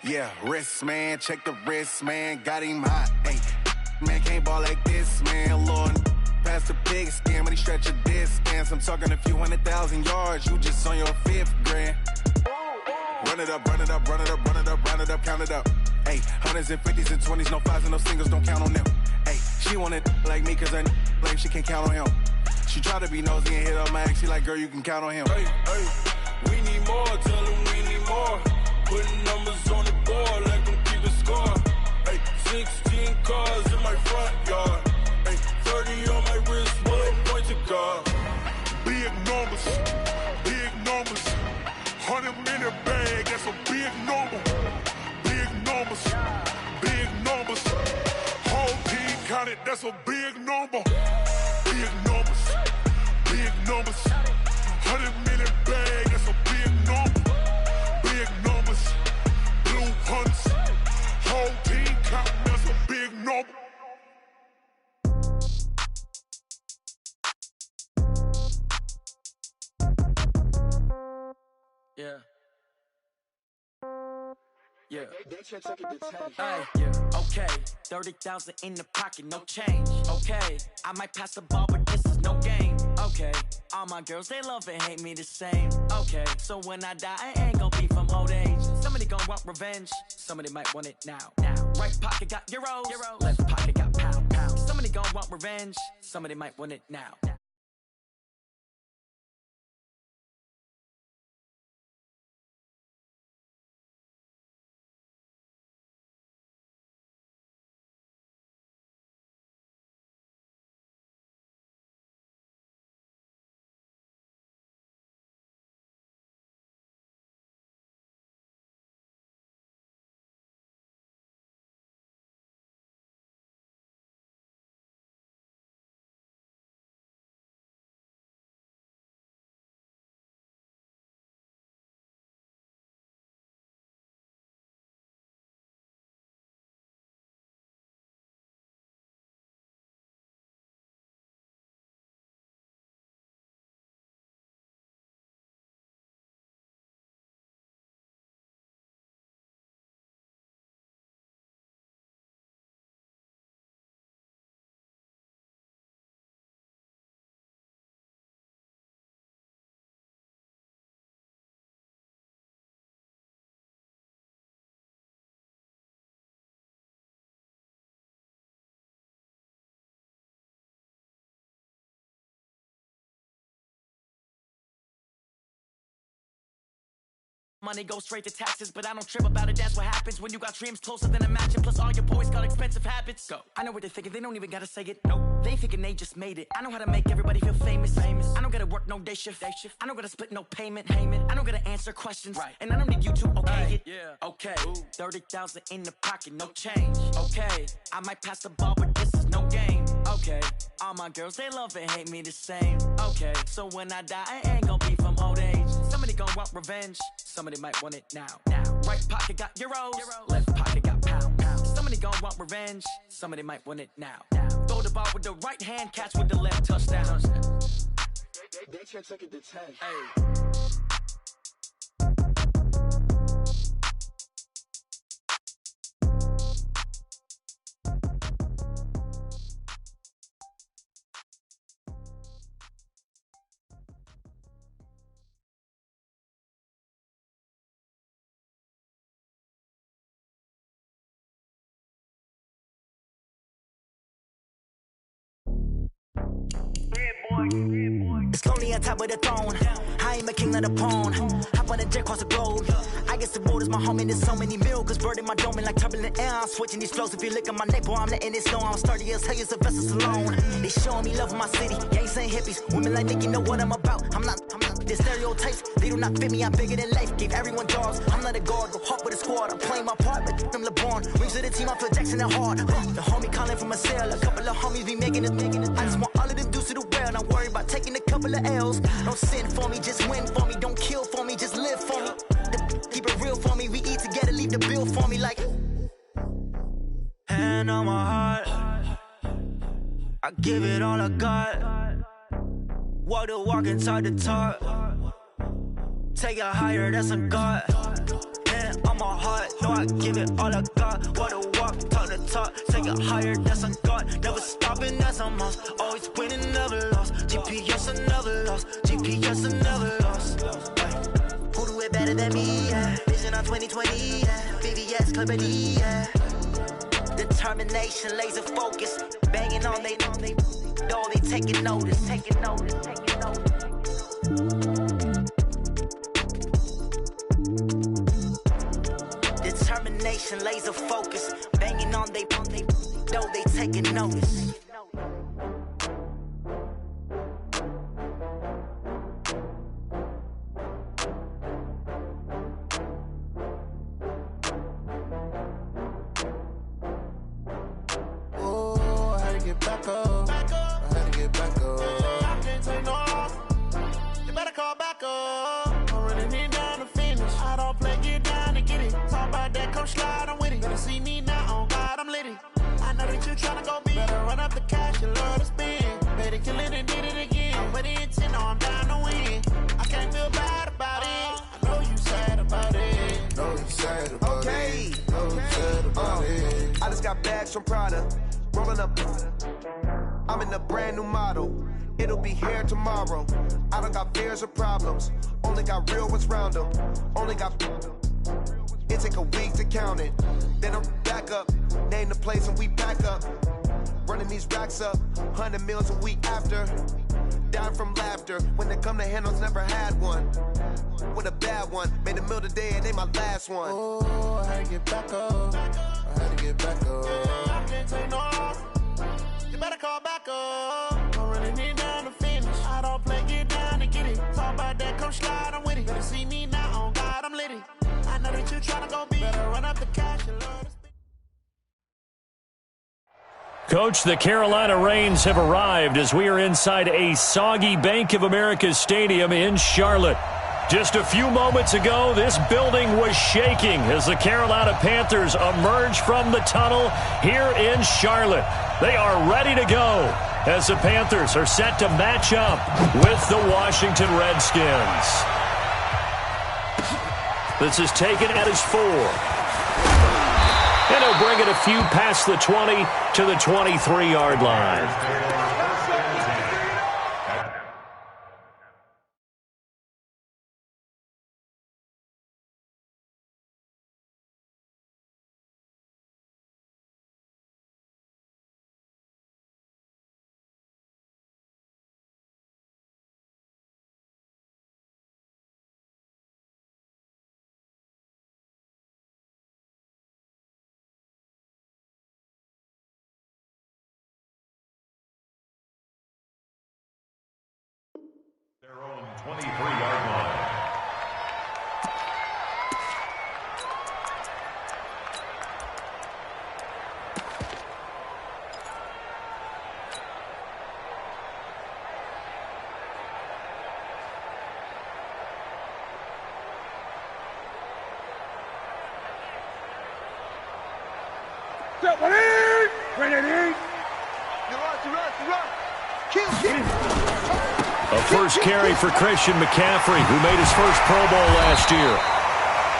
Yeah, wrist, man, check the wrist, man, got him hot. Hey, man, can't ball like this, man, Lord. Past the pig skin when he stretch a distance. I'm talking a few 100,000 yards, you just on your 5th grand. Run it up, run it up, run it up, run it up, run it up, count it up. Hey, hundreds and 50s and 20s, no 5s and no singles, don't count on them. Hey, she want it like me, cause her like she can count on him. She try to be nosy and hit up my ex, she like, girl, you can count on him. Hey, hey, we need more, tell them we need more. Putting numbers on the board, like them keep a score. Hey, 16 cars in my front yard. Hey, 30 on my wrist, one point to guard. Big numbers, big numbers. 100-minute bag, that's a big number. Big numbers, big numbers. Whole team counted, that's a big number. Big numbers, big numbers. 100-minute bag, that's a big number. Big numbers, blue hunts. Whole team counting, that's a big number. Yeah. Yeah. Hey, yeah. Okay. 30,000 in the pocket, no change. Okay. I might pass the ball, but this is no game. Okay. All my girls, they love and hate me the same. Okay. So when I die, I ain't gon' be from old age. Somebody gon' want revenge. Somebody might want it now. Right pocket got euros. Left pocket got pound. Somebody gon' want revenge. Somebody might want it now. Money goes straight to taxes, but I don't trip about it. That's what happens when you got dreams closer than imagine. Plus all your boys got expensive habits. Go. I know what they're thinking, they don't even gotta say it. No, they thinking they just made it. I know how to make everybody feel famous. I don't gotta work no day shift. I don't gotta split no payment. I don't gotta answer questions. Right. And I don't need you to okay it. Yeah. Okay. 30,000 in the pocket, no change. Okay. I might pass the ball, but this is no game. Okay. All my girls, they love and hate me the same. Okay. So when I die, I ain't gon' be from old age. Somebody gon' want revenge. Somebody might want it now. Right pocket got euros. Left pocket got pound. Somebody gon' want revenge. Somebody might want it now. Throw the ball with the right hand, catch with the left, touchdown. They can't take it to 10. Hey. It's lonely on top of the throne. I ain't a king of the pawn. Hop on a jet across the globe. I guess the road is my home and there's so many milk. Bird in my dome and like turbulent air. I'm switching these flows. If you look at my neck, boy, I'm letting it snow. I'm sturdy as hell as a vessel alone. They showing me love in my city. Gangs and hippies. Women like Nicky know what I'm about. I'm not the stereotypes. They do not fit me. I'm bigger than life. Gave everyone jobs. I'm not a guard. Go hard with a squad. I'm playing my part, but I'm LeBron. Rings to the team. I feel Jackson and hard. The homie calling from a cell. A couple of homies be making it. I just want all of them dudes to the well. Not worry about taking a couple of L's. Don't sin for me, just win for me. Don't kill for me, just live for me. Keep it real for me. We eat together, leave the bill for me like. Hand on my heart, I give it all I got. Walk the walk and talk the talk. Take it higher, that's a God. hand on my heart, know I give it all I got. What a walk, talk the talk, take it higher, that's a God. Never stopping, that's a must. Always winning, never lost. GPS, I never lost. GPS, I never lost. Who do it better than me? Yeah. Vision on 2020, yeah. VVS, Clarity, yeah. Determination, laser focus, banging on they know they taking notice, taking notice, taking notice. Determination, laser focus, banging on they know they taking notice. From Prada, rolling up. I'm in a brand new model. It'll be here tomorrow. I don't got fears or problems. Only got real ones round them. Only got. It take a week to count it. Then I'm back up. Name the place and we back up. Running these racks up. 100 meals a week after. Dying from laughter. When they come to handles, never had one. With a bad one. Made a meal today and they my last one. Oh, I had to get back up. I had to get back up. I can't take no loss. You better call back up. I'm running it down to finish. I don't play, get down and get it. Talk about that, come slide, I'm with it. Better see me now, on God, I'm litty. I know that you tryna go be. Better run up the cash and love to spend. Coach, the Carolina Rains have arrived as we are inside a soggy Bank of America Stadium in Charlotte. Just a few moments ago, this building was shaking as the Carolina Panthers emerged from the tunnel here in Charlotte. They are ready to go as the Panthers are set to match up with the Washington Redskins. This is taken at his 4. And he'll bring it a few past the 20 to the 23-yard line. Their own 23-yard line. A first carry for Christian McCaffrey, who made his first Pro Bowl last year.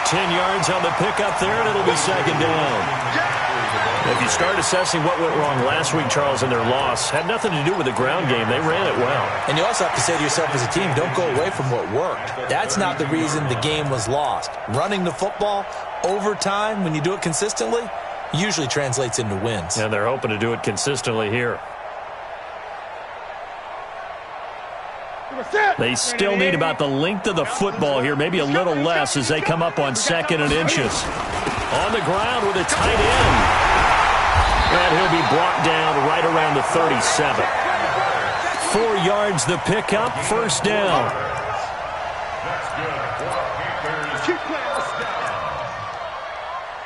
10 yards on the pickup there, and it'll be second down. If you start assessing what went wrong last week, Charles, in their loss, had nothing to do with the ground game. They ran it well. And you also have to say to yourself as a team, don't go away from what worked. That's not the reason the game was lost. Running the football over time, when you do it consistently, usually translates into wins. And they're hoping to do it consistently here. They still need about the length of the football here, maybe a little less as they come up on 2nd and inches. On the ground with a tight end. And he'll be brought down right around the 37. 4 yards the pickup, first down. That's good.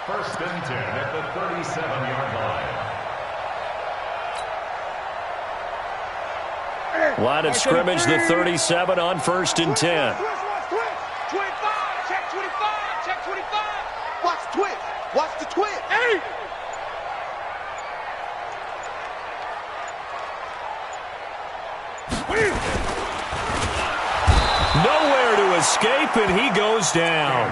First and 10 at the 37-yard line. Line of scrimmage, the 37 on 1st and 10. 25, check 25, check 25. Watch twitch, watch the twitch. Hey! Nowhere to escape, and he goes down.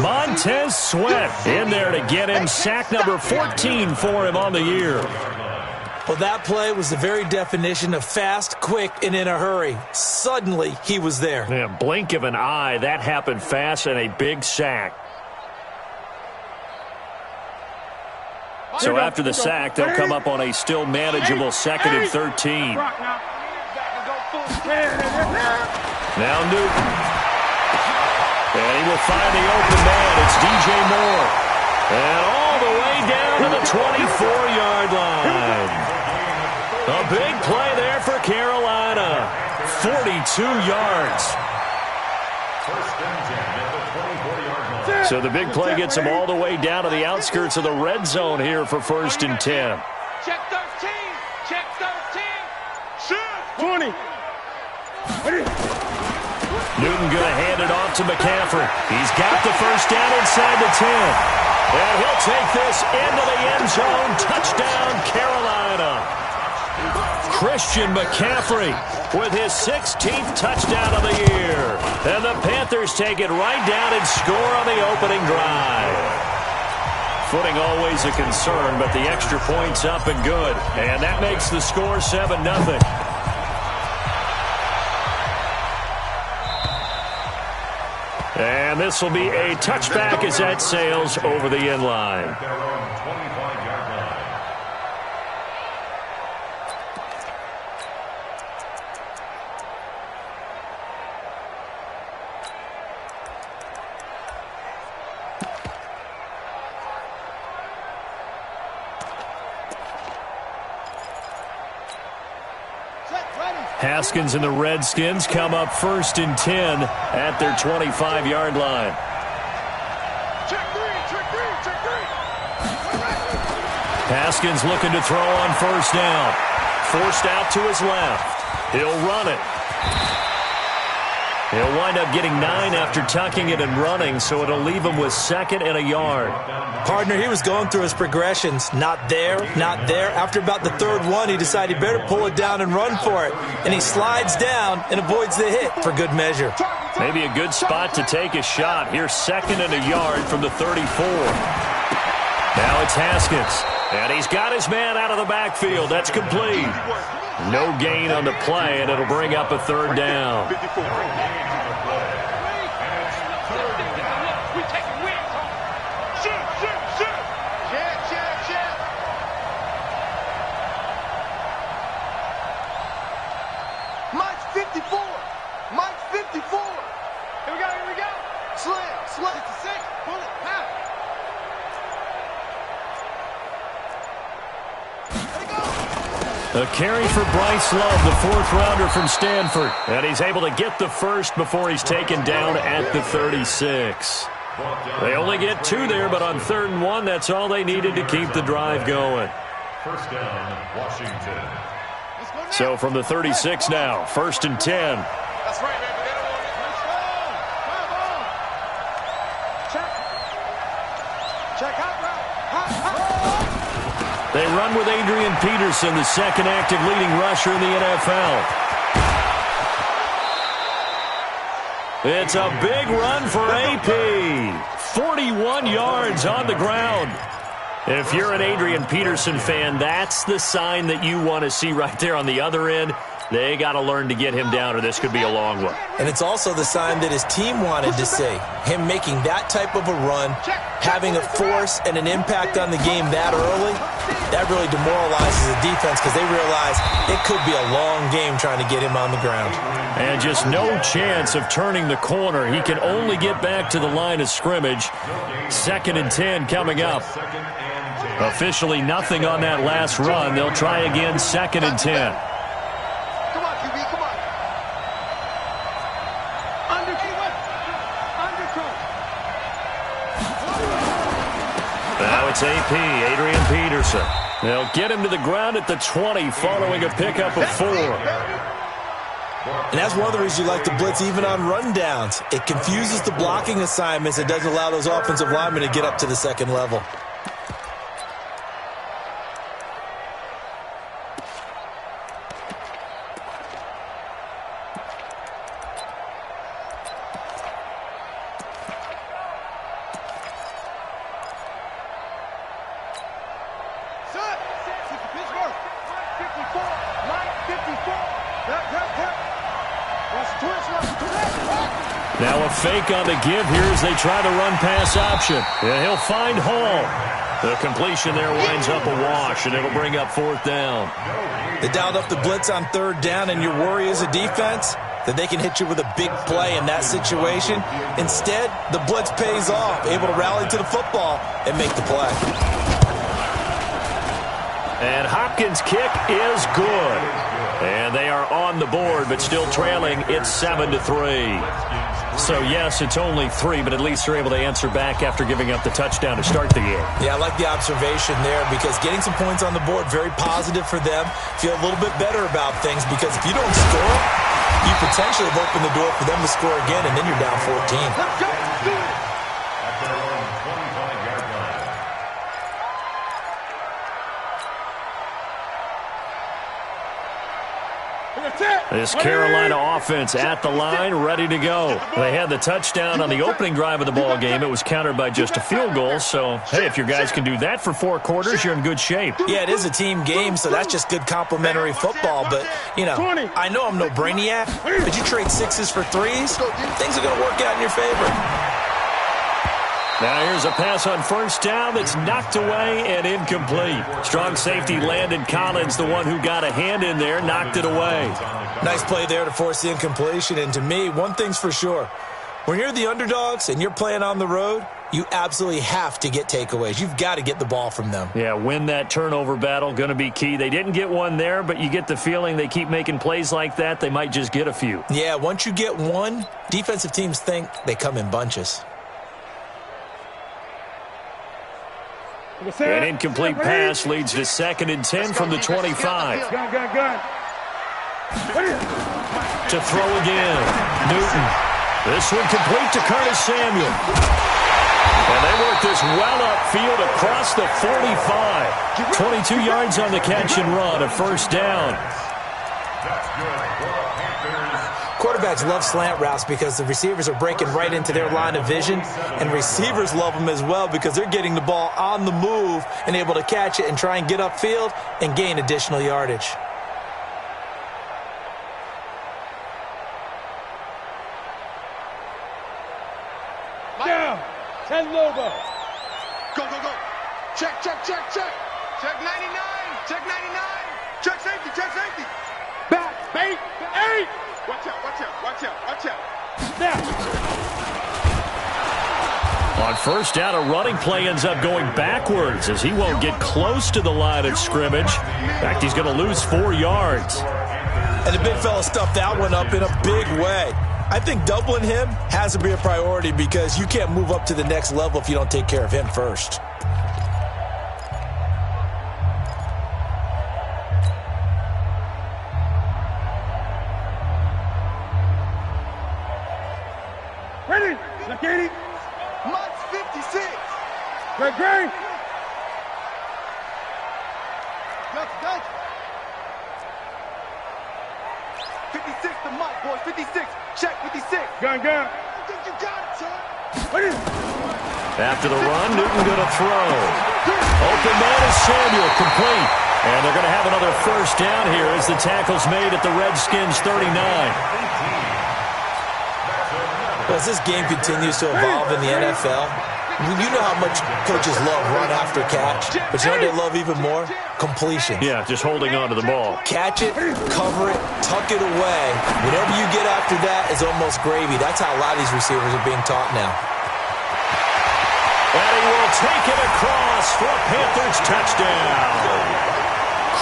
Montez Sweat in there to get him sack number 14 for him on the year. Well, that play was the very definition of fast, quick, and in a hurry. Suddenly, he was there. Yeah, blink of an eye, that happened fast and a big sack. So after the sack, they'll come up on a still manageable 2nd and 13. Now Newton. And he will find the open man. It's DJ Moore. And all the way down to the 24-yard line. A big play there for Carolina. 42 yards. So the big play gets them all the way down to the outskirts of the red zone here for 1st and 10. Check 13. Check 13. Shoot. 20. Newton going to hand it off to McCaffrey. He's got the first down inside the 10. And he'll take this into the end zone. Touchdown, Carolina. Christian McCaffrey with his 16th touchdown of the year. And the Panthers take it right down and score on the opening drive. Footing always a concern, but the extra point's up and good. And that makes the score 7-0. And this will be a touchback as that sails over the end line. Haskins and the Redskins come up 1st and 10 at their 25-yard line. Check three. Haskins looking to throw on 1st down. Forced out to his left. He'll run it. He'll wind up getting 9 after tucking it and running, so it'll leave him with 2nd and a yard. Partner, he was going through his progressions. Not there, not there. After about the 3rd one, he decided he better pull it down and run for it. And he slides down and avoids the hit for good measure. Maybe a good spot to take a shot. Here's 2nd and a yard from the 34. Now it's Haskins. And he's got his man out of the backfield. That's complete. No gain on the play, and it'll bring up a 3rd down. Mike's 54. Mike's 54. Here we go. Slam. 66. Pull it. Pow. A carry for Bryce Love, the 4th-rounder from Stanford. And he's able to get the first before he's taken down at the 36. They only get 2 there, but on 3rd and 1, that's all they needed to keep the drive going. 1st down, Washington. So from the 36 now, 1st and 10. That's right, man. Check out, bro. They run with Adrian Peterson, the 2nd active leading rusher in the NFL. It's a big run for AP. 41 yards on the ground. If you're an Adrian Peterson fan, that's the sign that you want to see right there on the other end. They got to learn to get him down, or this could be a long one. And it's also the sign that his team wanted to see. Him making that type of a run, having a force and an impact on the game that early, that really demoralizes the defense because they realize it could be a long game trying to get him on the ground. And just no chance of turning the corner. He can only get back to the line of scrimmage. 2nd and 10 coming up. Officially nothing on that last run. They'll try again, 2nd and 10. Now it's AP, Adrian Peterson. They'll get him to the ground at the 20 following a pickup of 4. And that's one of the reasons you like to blitz even on rundowns. It confuses the blocking assignments. It doesn't allow those offensive linemen to get up to the 2nd level. Now a fake on the give here as they try the run-pass option. And he'll find Hall. The completion there winds up a wash, and it'll bring up 4th down. They dialed up the blitz on 3rd down, and your worry as a defense that they can hit you with a big play in that situation. Instead, the blitz pays off, able to rally to the football and make the play. And Hopkins' kick is good. And they are on the board, but still trailing. It's 7-3. So, yes, it's only 3, but at least they're able to answer back after giving up the touchdown to start the game. Yeah, I like the observation there because getting some points on the board, very positive for them. Feel a little bit better about things because if you don't score, you potentially have opened the door for them to score again, and then you're down 14. Let's go. Do it. At their own 25-yard line. This Carolina offense at the line, ready to go. They had the touchdown on the opening drive of the ball game. It was countered by just a field goal. So, hey, if your guys can do that for 4 quarters, you're in good shape. Yeah, it is a team game, so that's just good complimentary football. But, you know, I know I'm no brainiac, but you trade 6s for 3s, things are going to work out in your favor. Now here's a pass on 1st down that's knocked away and incomplete. Strong safety Landon Collins, the one who got a hand in there, knocked it away. Nice play there to force the incompletion. And to me, one thing's for sure. When you're the underdogs and you're playing on the road, you absolutely have to get takeaways. You've got to get the ball from them. Yeah, win that turnover battle, going to be key. They didn't get one there, but you get the feeling they keep making plays like that, they might just get a few. Yeah, once you get one, defensive teams think they come in bunches. An incomplete pass leads to 2nd and 10 from the 25. To throw again. Newton. This one complete to Curtis Samuel. And they work this well upfield across the 45. 22 yards on the catch and run, a 1st down. Quarterbacks love slant routes because the receivers are breaking right into their line of vision, and receivers love them as well because they're getting the ball on the move and able to catch it and try and get upfield and gain additional yardage. Down. 10 logo. Go, go, go. Check, check, check, check. Check 99. Check 99. Check safety, check safety. Back, bait, 8. Watch out, watch out, watch out, watch out. Snap. On 1st down, a running play ends up going backwards as he won't get close to the line of scrimmage. In fact, he's going to lose 4 yards. And the big fella stuffed that one up in a big way. I think doubling him has to be a priority because you can't move up to the next level if you don't take care of him first. Ready. Zakini. Mud's 56. Greg Gray. Dutch. 56 to Mike, boys. 56. Check 56. Gun. I think you got it, son. Ready. After the run, Newton going to throw. Open man is Samuel, complete. And they're going to have another 1st down here as the tackle's made at the Redskins 39. As this game continues to evolve in the NFL, you know how much coaches love run after catch, but you know what they love even more? Completion. Yeah, just holding on to the ball. Catch it, cover it, tuck it away. Whatever you get after that is almost gravy. That's how a lot of these receivers are being taught now. And he will take it across for a Panthers touchdown.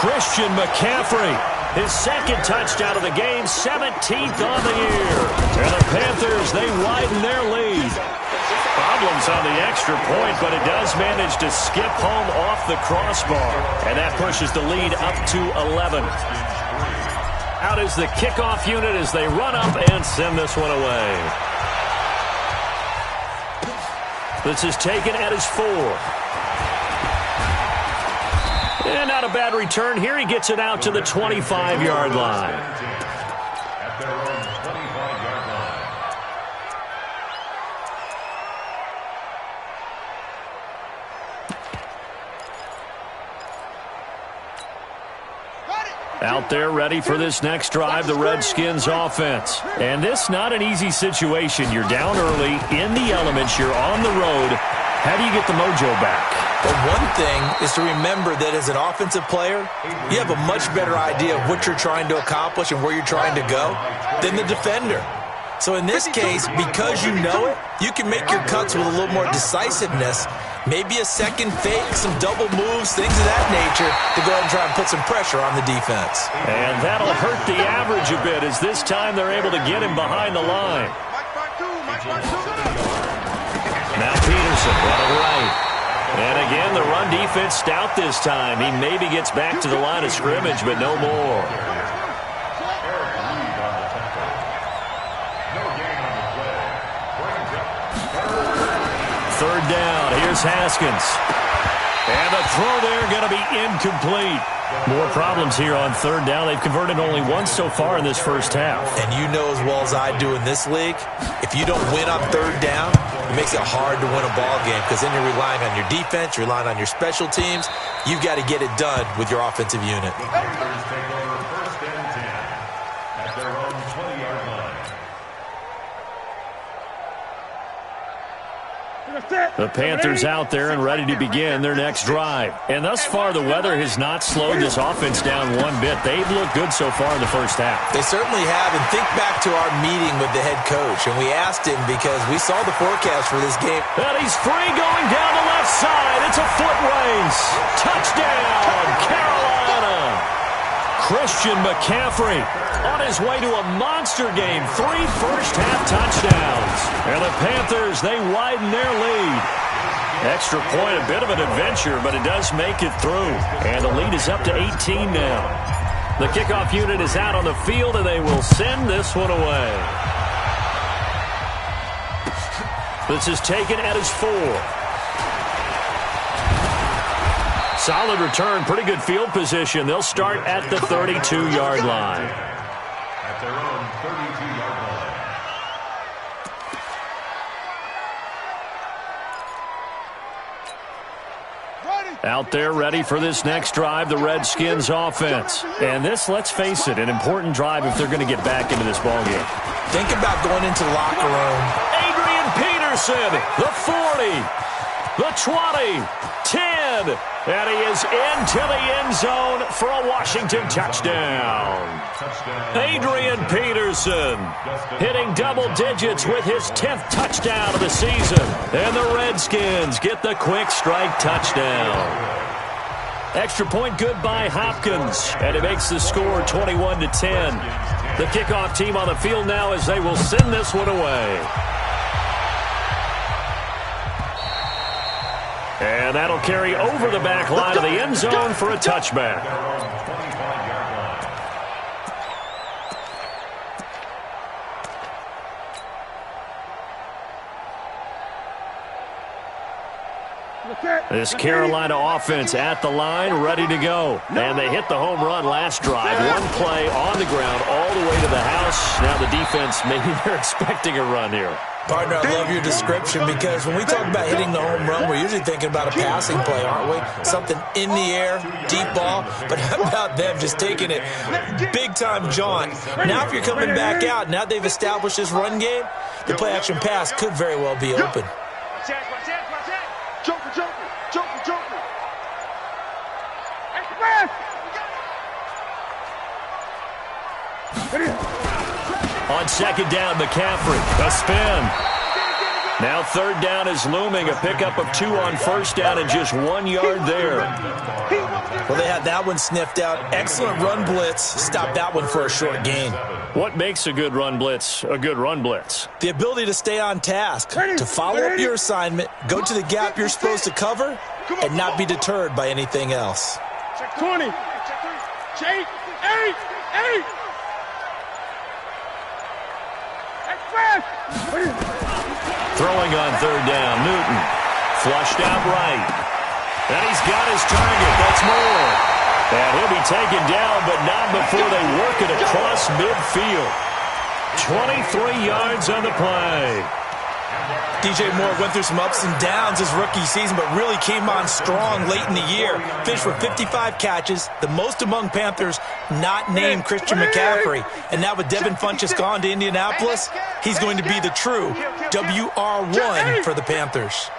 Christian McCaffrey, his 2nd touchdown of the game, 17th on the year. And the Panthers, they widen their lead. Problems on the extra point, but it does manage to skip home off the crossbar. And that pushes the lead up to 11. Out is the kickoff unit as they run up and send this one away. This is taken at his 4. And not a bad return here. He gets it out to the 25-yard line. At their own 25-yard line. Got it. Out there ready for this next drive, the Redskins offense. And this not an easy situation. You're down early, in the elements, you're on the road. How do you get the mojo back? Well, one thing is to remember that as an offensive player, you have a much better idea of what you're trying to accomplish and where you're trying to go than the defender. So in this case, because you know it, you can make your cuts with a little more decisiveness. Maybe a second fake, some double moves, things of that nature to go ahead and try and put some pressure on the defense. And that'll hurt the average a bit as this time they're able to get him behind the line. Now Peterson running right. And again, the run defense stout this time. He maybe gets back to the line of scrimmage, but no more. Third down. Here's Haskins. And the throw there going to be incomplete. More problems here on third down. They've converted only once so far in this first half. And you know as well as I do in this league, if you don't win on third down, it makes it hard to win a ball game because then you're relying on your defense, you're relying on your special teams. You've got to get it done with your offensive unit. Panthers take over first and 10 at their own 20-yard line. The Panthers out there and ready to begin their next drive. And thus far, the weather has not slowed this offense down one bit. They've looked good so far in the first half. They certainly have. And think back to our meeting with the head coach. And we asked him because we saw the forecast for this game. And he's free going down the left side. It's a foot race. Touchdown, Carolina. Christian McCaffrey on his way to a monster game. 3 first-half touchdowns. And the Panthers, they widen their lead. Extra point, a bit of an adventure, but it does make it through. And the lead is up to 18 now. The kickoff unit is out on the field, and they will send this one away. This is taken at his 4. Solid return, pretty good field position. They'll start at the 32-yard line. At their own 32-yard line. Out there ready for this next drive, the Redskins offense. And this, let's face it, an important drive if they're going to get back into this ballgame. Think about going into the locker room. Adrian Peterson, the 40, the 20, 10, and he is into the end zone for a Washington touchdown. Adrian Peterson hitting double digits with his 10th touchdown of the season. And the Redskins get the quick strike touchdown. Extra point good by Hopkins, and it makes the score 21-10. The kickoff team on the field now as they will send this one away. And that'll carry over the back line of the end zone for a touchback. This Carolina offense at the line, ready to go. And they hit the home run last drive. One play on the ground all the way to the house. Now the defense, maybe they're expecting a run here. Partner, I love your description because when we talk about hitting the home run, we're usually thinking about a passing play, aren't we? Something in the air, deep ball. But how about them just taking it big-time jaunt? Now if you're coming back out, now they've established this run game, the play-action pass could very well be open. On second down, McCaffrey, a spin. Now third down is looming, a pickup of 2 on first down and just 1 yard there. Well, they had that one sniffed out. Excellent run blitz. Stop that one for a short gain. What makes a good run blitz a good run blitz? The ability to stay on task, to follow up your assignment, go to the gap you're supposed to cover, and not be deterred by anything else. Check 20. Check 8. Throwing on third down, Newton. Flushed out right. And he's got his target. That's more. And he'll be taken down, but not before they work it across midfield. 23 yards on the play. DJ Moore went through some ups and downs his rookie season, but really came on strong late in the year. Finished with 55 catches, the most among Panthers not named Christian McCaffrey. And now with Devin Funchess gone to Indianapolis, he's going to be the true WR1 for the Panthers.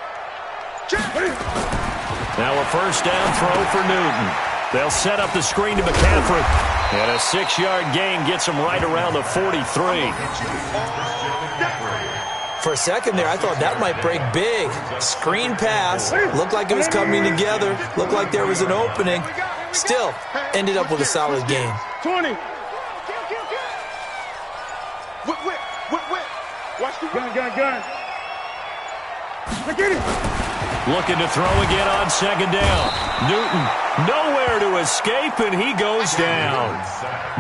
Now a first down throw for Newton. They'll set up the screen to McCaffrey. And a 6-yard gain gets him right around the 43. For a second there, I thought that might break big. Screen pass. Looked like it was coming together. Looked like there was an opening. Still, ended up with a solid gain. 20. Watch the gun. Look at him. Looking to throw again on second down. Newton nowhere to escape, and he goes down.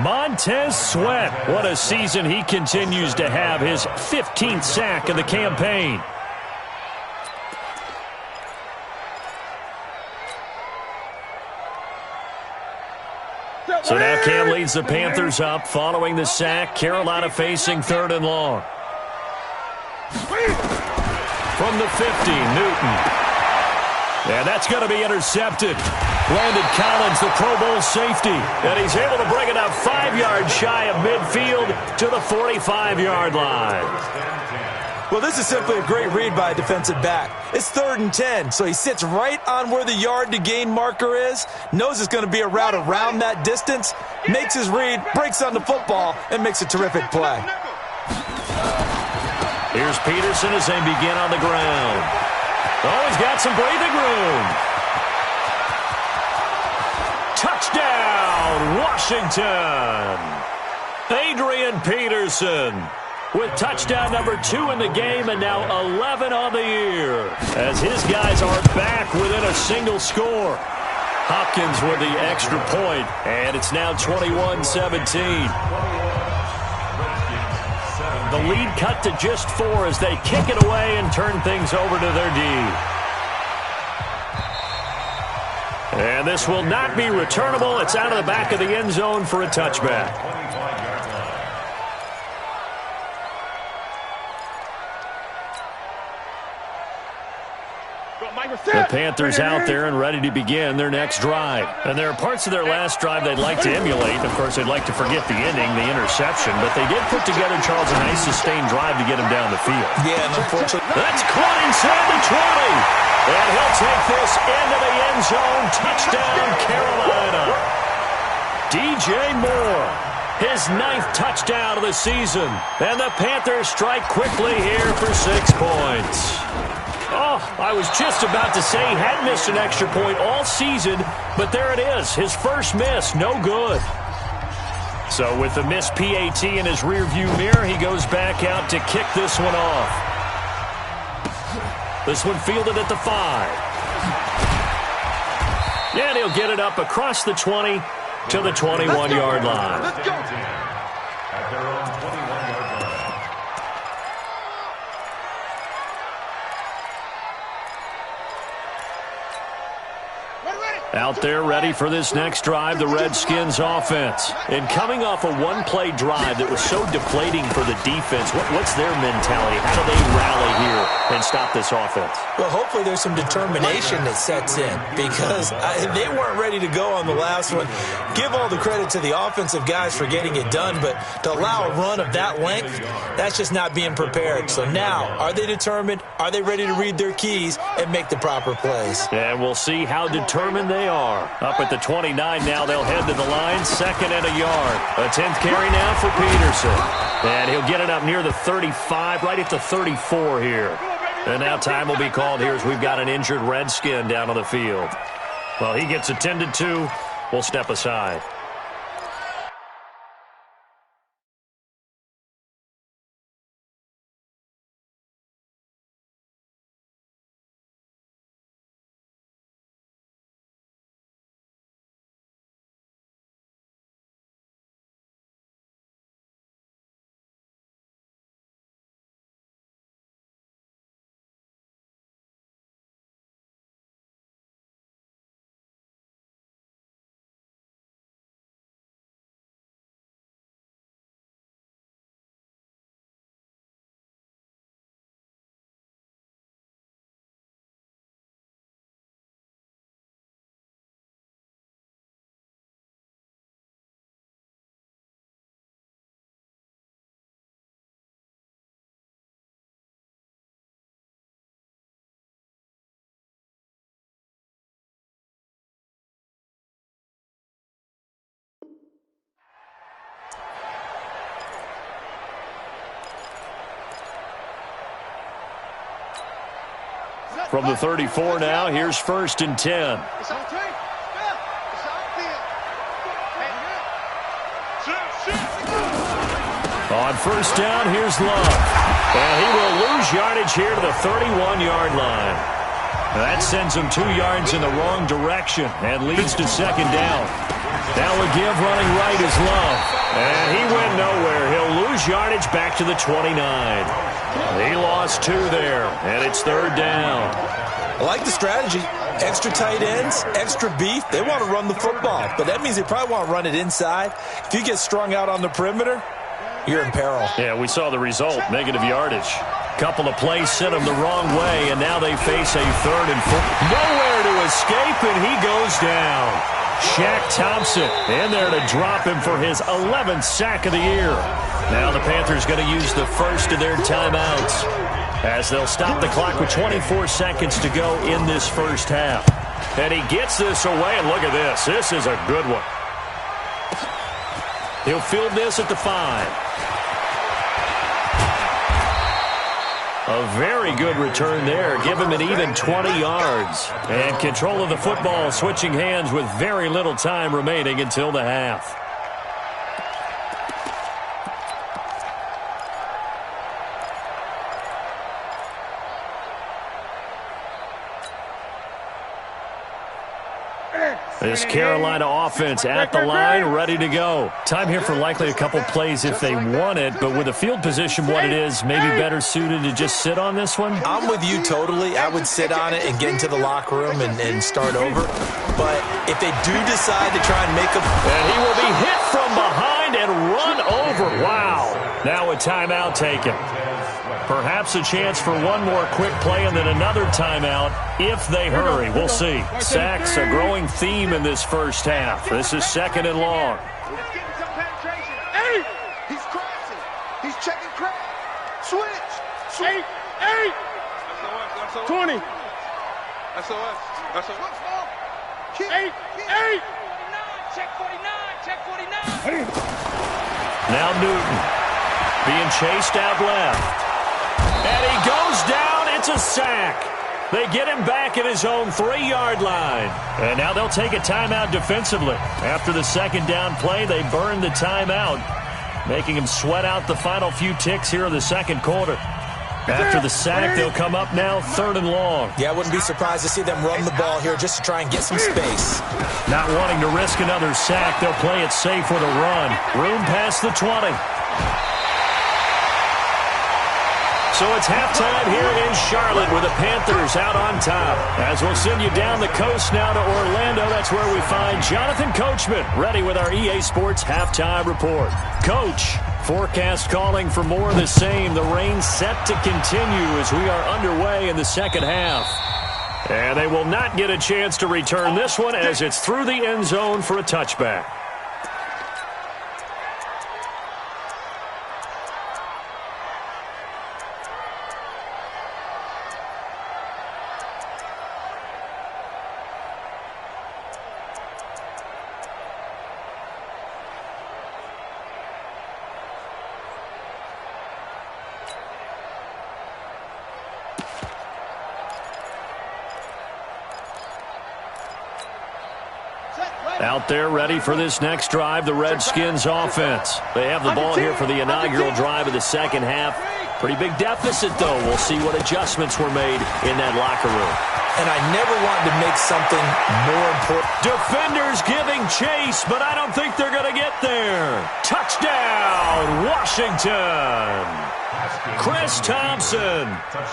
Montez Sweat, what a season he continues to have. His 15th sack of the campaign. So now Cam leads the Panthers up following the sack. Carolina facing 3rd and long. From the 50, Newton. And that's going to be intercepted. Landon Collins, the Pro Bowl safety. And he's able to bring it up 5 yards shy of midfield to the 45-yard line. Well, this is simply a great read by a defensive back. It's 3rd and 10, so he sits right on where the yard-to-gain marker is, knows it's going to be a route around that distance, makes his read, breaks on the football, and makes a terrific play. Here's Peterson as they begin on the ground. Oh, he's got some breathing room. Touchdown, Washington. Adrian Peterson with touchdown number 2 in the game and now 11 on the year. As his guys are back within a single score. Hopkins with the extra point, and it's now 21-17. The lead cut to just 4 as they kick it away and turn things over to their D. And this will not be returnable. It's out of the back of the end zone for a touchback. The Panthers out there and ready to begin their next drive. And there are parts of their last drive they'd like to emulate. Of course, they'd like to forget the ending, the interception. But they did put together, Charles, a nice sustained drive to get him down the field. Yeah, and unfortunately, that's caught inside the 20. And he'll take this into the end zone. Touchdown, Carolina. DJ Moore, his 9th touchdown of the season. And the Panthers strike quickly here for 6 points. Oh, I was just about to say he hadn't missed an extra point all season, but there it is. His first miss, no good. So with the missed PAT in his rearview mirror, he goes back out to kick this one off. This one fielded at the 5. And he'll get it up across the 20 to the 21-yard line. Let's go. At their own 21-yard line. Out there ready for this next drive, the Redskins offense. And coming off a one-play drive that was so deflating for the defense, what's their mentality? How do they rally here and stop this offense? Well, hopefully there's some determination that sets in because they weren't ready to go on the last one. Give all the credit to the offensive guys for getting it done, but to allow a run of that length, that's just not being prepared. So now, are they determined? Are they ready to read their keys and make the proper plays? And we'll see how determined they are. Up at the 29 now, they'll head to the line, 2nd and a yard. A 10th carry now for Peterson. And he'll get it up near the 35, right at the 34 here. And now time will be called here as we've got an injured Redskin down on the field. Well, he gets attended to. We'll step aside. From the 34 now, here's 1st and 10. On 1st down, here's Love. And he will lose yardage here to the 31-yard line. That sends him 2 yards in the wrong direction and leads to 2nd down. Now a give running right is Love. And he went nowhere. He'll lose yardage back to the 29. He lost 2 there, and it's 3rd down. I like the strategy. Extra tight ends, extra beef. They want to run the football, but that means they probably want to run it inside. If you get strung out on the perimeter, you're in peril. Yeah, we saw the result, negative yardage. Couple of plays sent them the wrong way, and now they face a 3rd and 4. Nowhere to escape, and he goes down. Shaq Thompson in there to drop him for his 11th sack of the year. Now the Panthers going to use the first of their timeouts as they'll stop the clock with 24 seconds to go in this first half. And he gets this away, and look at this. This is a good one. He'll field this at the 5. A very good return there. Give him an even 20 yards. And control of the football, switching hands with very little time remaining until the half. This Carolina offense at the line, ready to go. Time here for likely a couple plays if they want it, but with the field position what it is, maybe better suited to just sit on this one? I'm with you totally. I would sit on it and get into the locker room and start over. But if they do decide to try and make a... And he will be hit from behind and run over. Wow. Now a timeout taken. Perhaps a chance for one more quick play and then another timeout if they hurry. We'll see. Sacks, a growing theme in this first half. This is 2nd and long. Hey! He's crossing. He's checking crack. Switch. 8. 20. SOS. 8. Check 49. Check 49. Now Newton being chased out left. And he goes down. It's a sack. They get him back at his own 3-yard line. And now they'll take a timeout defensively. After the 2nd down play, they burn the timeout, making him sweat out the final few ticks here in the 2nd quarter. After the sack, they'll come up now 3rd and long. Yeah, I wouldn't be surprised to see them run the ball here just to try and get some space. Not wanting to risk another sack, they'll play it safe with a run. Room past the 20. So it's halftime here in Charlotte with the Panthers out on top. As we'll send you down the coast now to Orlando, that's where we find Jonathan Coachman, ready with our EA Sports Halftime Report. Coach, forecast calling for more of the same. The rain set to continue as we are underway in the 2nd half. And they will not get a chance to return this one as it's through the end zone for a touchback. Out there ready for this next drive, the Redskins offense. They have the ball here for the inaugural drive of the 2nd half. Pretty big deficit, though. We'll see what adjustments were made in that locker room. And I never wanted to make something more important. Defenders giving chase, but I don't think they're going to get there. Touchdown, Washington. Chris Thompson,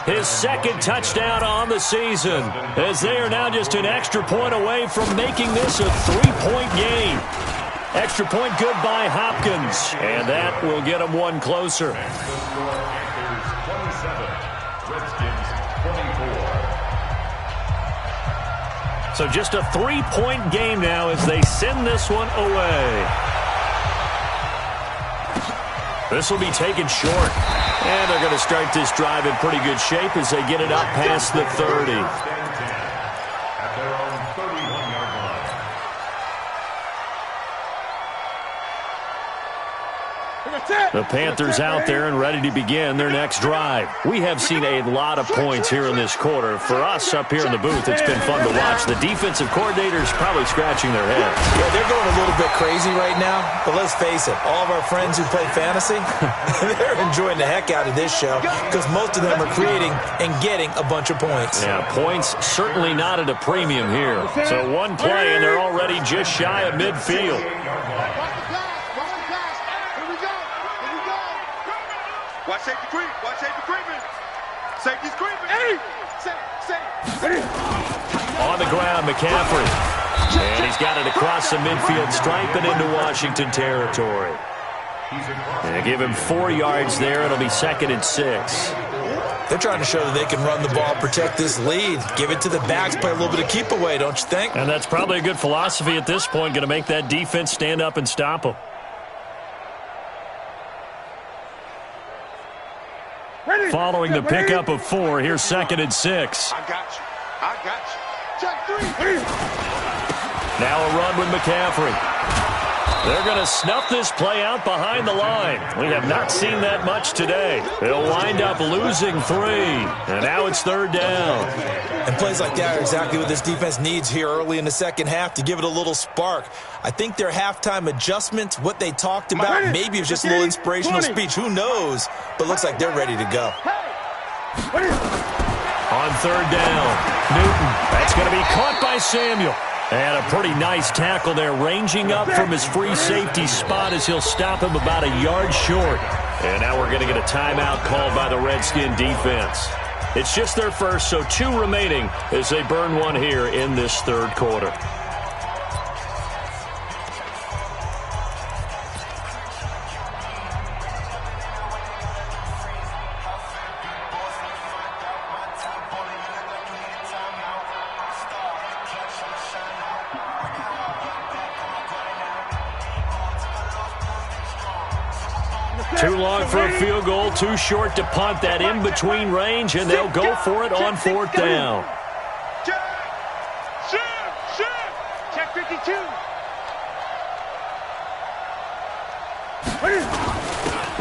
his 2nd touchdown on the season, as they are now just an extra point away from making this a 3-point game. Extra point good by Hopkins, and that will get them one closer. So just a 3-point game now as they send this one away. This will be taken short. And they're going to start this drive in pretty good shape as they get it up past the 30. At their own 31-yard line. The Panthers out there and ready to begin their next drive. We have seen a lot of points here in this quarter. For us up here in the booth, it's been fun to watch. The defensive coordinators probably scratching their heads. Yeah, they're going a little bit crazy right now, but let's face it, all of our friends who play fantasy, they're enjoying the heck out of this show because most of them are creating and getting a bunch of points. Yeah, points certainly not at a premium here. So one play and they're already just shy of midfield. Watch safety creep. Watch safety creeping. Safety's creeping. Hey! On the ground, McCaffrey. And he's got it across the midfield stripe and into Washington territory. And give him 4 yards there. It'll be 2nd and 6. They're trying to show that they can run the ball, protect this lead. Give it to the backs, play a little bit of keep away, don't you think? And that's probably a good philosophy at this point. Going to make that defense stand up and stop them. Following the pickup of 4, here's 2nd and 6. I got you. Check 3. Now a run with McCaffrey. They're going to snuff this play out behind the line. We have not seen that much today. They'll wind up losing 3. And now it's 3rd down. And plays like that are exactly what this defense needs here early in the second half to give it a little spark. I think their halftime adjustments, what they talked about, maybe it was just a little inspirational speech. Who knows? But looks like they're ready to go. On 3rd down, Newton. That's going to be caught by Samuel. And a pretty nice tackle there, ranging up from his free safety spot as he'll stop him about a yard short. And now we're going to get a timeout called by the Redskin defense. It's just their first, so 2 remaining as they burn one here in this 3rd quarter. Too long for a field goal, too short to punt. That in-between range, and they'll go for it on 4th down. Check 52.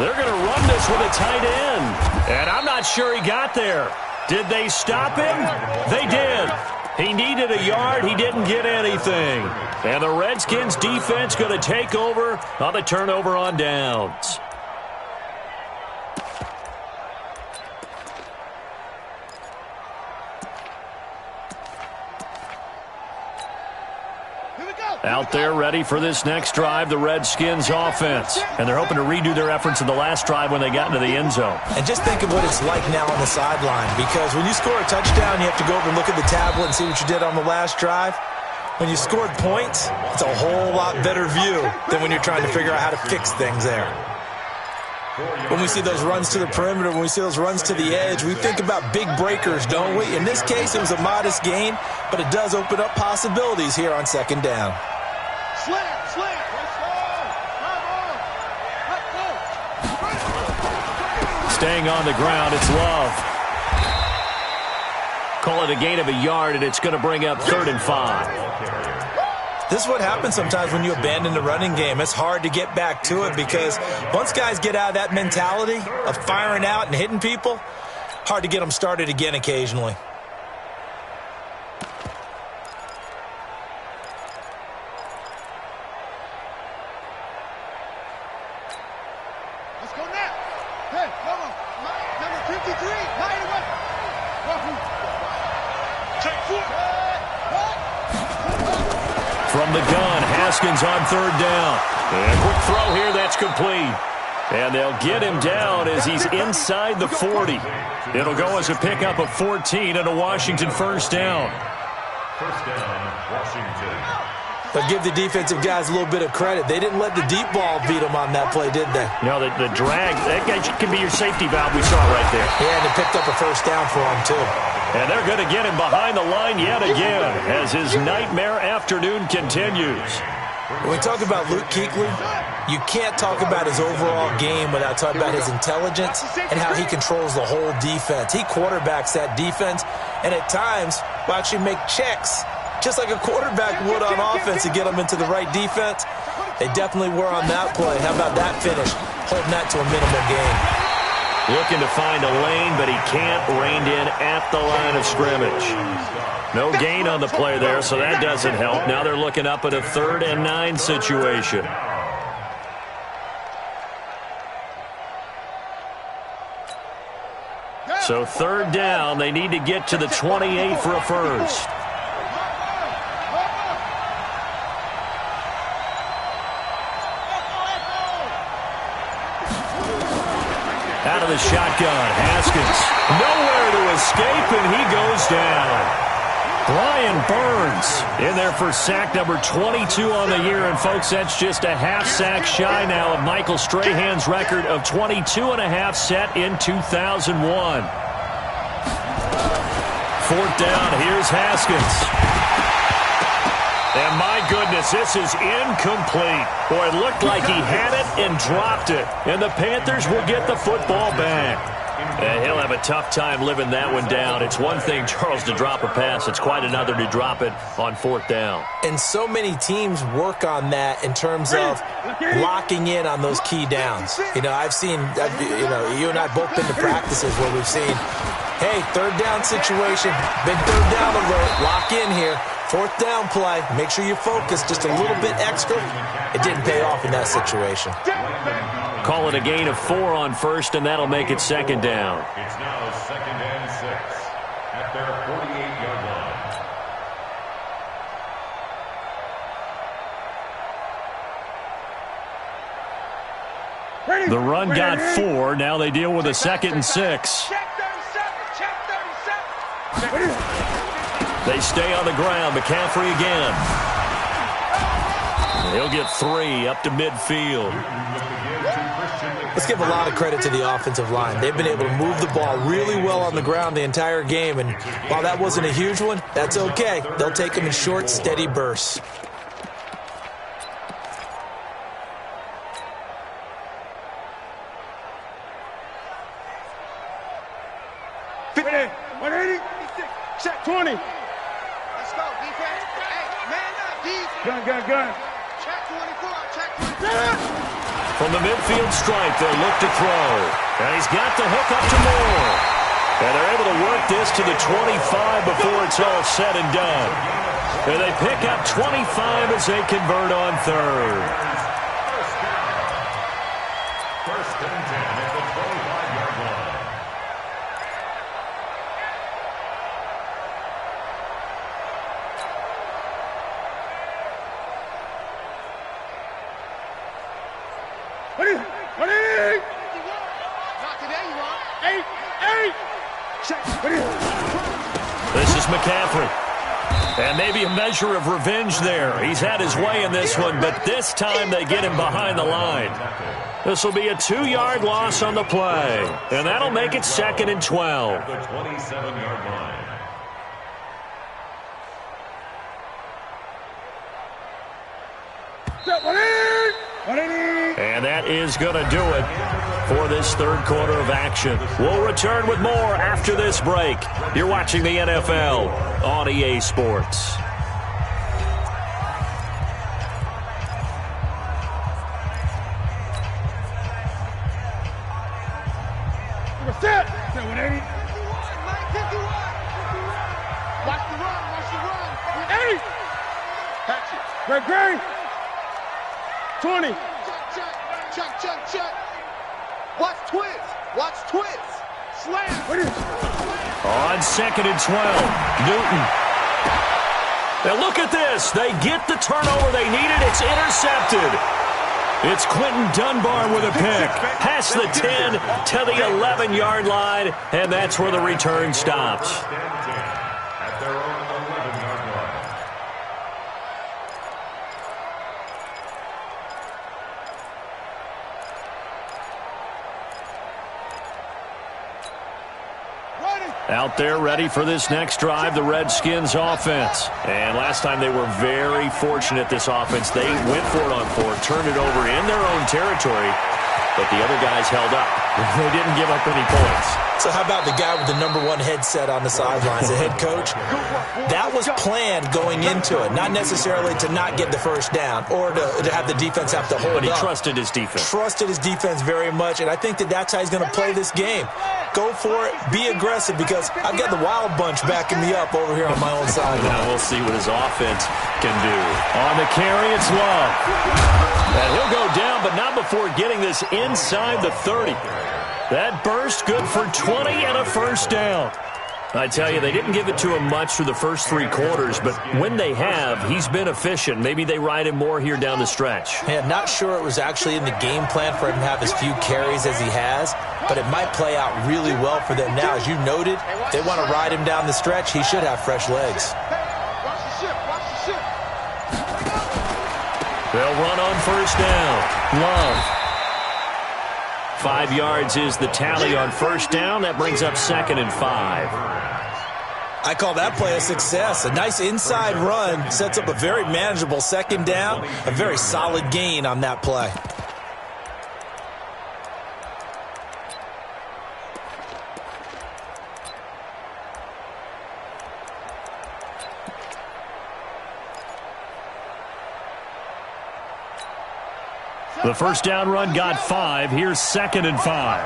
They're going to run this with a tight end. And I'm not sure he got there. Did they stop him? They did. He needed a yard. He didn't get anything. And the Redskins defense going to take over on the turnover on downs. Out there ready for this next drive, the Redskins offense. And they're hoping to redo their efforts in the last drive when they got into the end zone. And just think of what it's like now on the sideline, because when you score a touchdown, you have to go over and look at the tablet and see what you did on the last drive. When you scored points, it's a whole lot better view than when you're trying to figure out how to fix things there. When we see those runs to the perimeter, when we see those runs to the edge, we think about big breakers, don't we? In this case, it was a modest gain, but it does open up possibilities here on 2nd down. Staying on the ground, it's Love. Call it a gain of a yard, and it's going to bring up 3rd and 5. This is what happens sometimes when you abandon the running game. It's hard to get back to it because once guys get out of that mentality of firing out and hitting people, hard to get them started again occasionally. Let's go now. Hey, come on. Number 53. Line away. Check 4. From the gun, Haskins on 3rd down. And a quick throw here, that's complete. And they'll get him down as he's inside the 40. It'll go as a pickup of 14 and a Washington 1st down. 1st down, Washington. But give the defensive guys a little bit of credit. They didn't let the deep ball beat them on that play, did they? No, the drag, that guy can be your safety valve we saw right there. Yeah, and they picked up a 1st down for him, too. And they're going to get him behind the line yet again as his nightmare afternoon continues. When we talk about Luke Kuechly, you can't talk about his overall game without talking about his intelligence and how he controls the whole defense. He quarterbacks that defense, and at times will actually make checks, just like a quarterback would on offense to get them into the right defense. They definitely were on that play. How about that finish? holding that to a minimal gain. Looking to find a lane, but he can't. Reined in at the line of scrimmage. No gain on the play there, so that doesn't help. Now they're looking up at a 3rd and 9 situation. So 3rd down, they need to get to the 28 for a first. Out of the shotgun, Haskins. Nowhere to escape, and he goes down. Brian Burns in there for sack number 22 on the year. And, folks, that's just a half sack shy now of Michael Strahan's record of 22.5 set in 2001. 4th down, here's Haskins. And my goodness, this is incomplete. Boy, it looked like he had it and dropped it. And the Panthers will get the football back. And he'll have a tough time living that one down. It's one thing, Charles, to drop a pass. It's quite another to drop it on 4th down. And so many teams work on that in terms of locking in on those key downs. You know, I've seen, you and I both been to practices where we've seen, hey, 3rd down situation, big 3rd down alert, lock in here. 4th down play, make sure you focus just a little bit extra. It didn't pay off in that situation. Call it a gain of 4 on 1st, and that'll make it 2nd down. It's now 2nd and 6 at their 48-yard line. The run got 4. Now they deal with a 2nd and 6. They stay on the ground. McCaffrey again. He'll get 3 up to midfield. Let's give a lot of credit to the offensive line. They've been able to move the ball really well on the ground the entire game. And while that wasn't a huge one, that's okay. They'll take them in short, steady bursts. Check 20. Let's go, defense. Hey, man up, defense. Gun. Check 24, check 24. From the midfield stripe, they'll look to throw. And he's got the hook up to Moore. And they're able to work this to the 25 before it's all said and done. And they pick up 25 as they convert on 3rd. First and 10 at the 25-yard line. What is? Not today, you want. 8. Check. This is McCaffrey. And maybe a measure of revenge there. He's had his way in this one, but this time they get him behind the line. This will be a 2-yard loss on the play. And that'll make it 2nd and 12. The 27-yard line. And that is going to do it for this 3rd quarter of action. We'll return with more after this break. You're watching the NFL on EA Sports. Set 180. Watch the run. 8. Catch it. Great. 20. Check. Watch twist. Slam. On 2nd and 12, Newton. Now look at this. They get the turnover they needed. It's intercepted. It's Quentin Dunbar with a pick. Past the 10 to the 11-yard line, and that's where the return stops. At their own 11-yard line. Out there ready for this next drive, the Redskins offense. And last time they were very fortunate, this offense. They went for it on 4, turned it over in their own territory, but the other guys held up. They didn't give up any points. So how about the guy with the #1 headset on the sidelines, the head coach? That was planned going into it, not necessarily to not get the first down or to have the defense have to hold up. But he trusted his defense. Trusted his defense very much, and I think that's how he's going to play this game. Go for it. Be aggressive, because I've got the wild bunch backing me up over here on my own side. Now we'll see what his offense can do. On the carry, it's Love. And he'll go down, but not before getting this inside the 30. That burst good for 20 and a first down. I tell you, they didn't give it to him much through the first 3 quarters, but when they have, he's been efficient. Maybe they ride him more here down the stretch. Yeah, not sure it was actually in the game plan for him to have as few carries as he has, but it might play out really well for them now. As you noted, they want to ride him down the stretch. He should have fresh legs. They'll run on first down. Love. 5 yards is the tally on first down. That brings up 2nd and 5. I call that play a success. A nice inside run sets up a very manageable 2nd down. A very solid gain on that play. The first down run got 5. Here's 2nd and 5.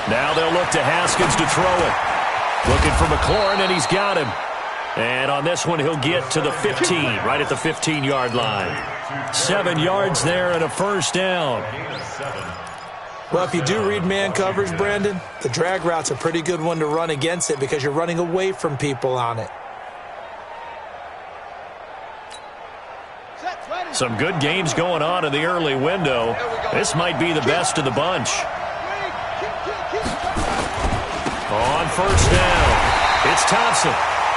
Now they'll look to Haskins to throw it. Looking for McLaurin, and he's got him. And on this one, he'll get to the 15, right at the 15-yard line. 7 yards there and a first down. Well, if you do read man coverage, Brandon, the drag route's a pretty good one to run against it because you're running away from people on it. Some good games going on in the early window. This might be the best of the bunch. On first down, it's Thompson.